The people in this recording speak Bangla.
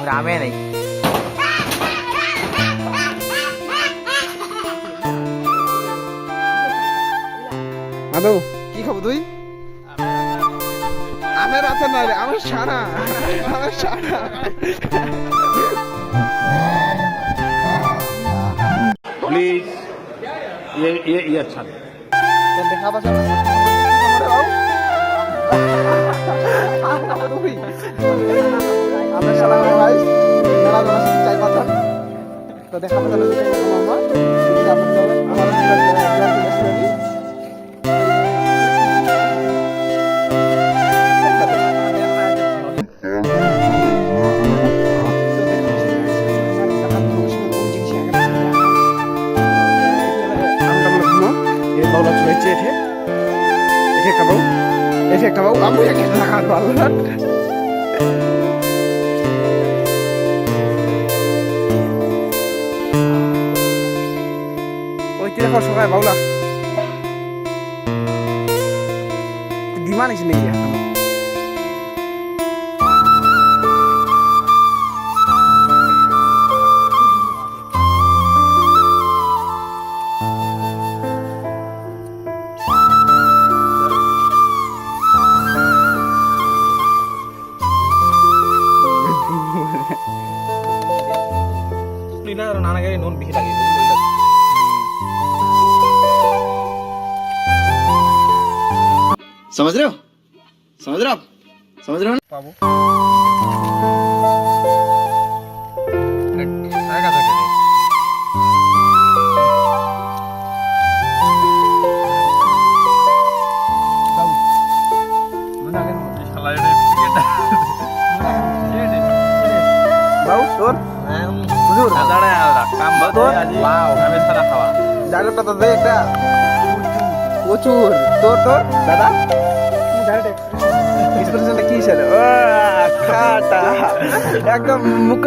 রামে নেই আদৌ কি খাবো তুই? আমের আছে না রে, আমার সারা प्लीज ये अच्छा नहीं। দেখা পাচ্ছ আমরা সারা ভাই মেলা জনা চাই পাচ্ছেন তো দেখা পাচ্ছেন একটা বাবু আমি একটা টাকা পাবো না ওই তিন এখন সবাই বাউলা ডিমান্ড নেই এখন নানা গাড়ি নুন বেশি লাগে समझ रहे हो आप समझ रहे हो পাবো বাবু তোর হুজুর ডায়লগটা তো দে একটা প্রচুর তোর দাদা এক্সপ্রেশনটা কি ছিল খাটা একদম মুখ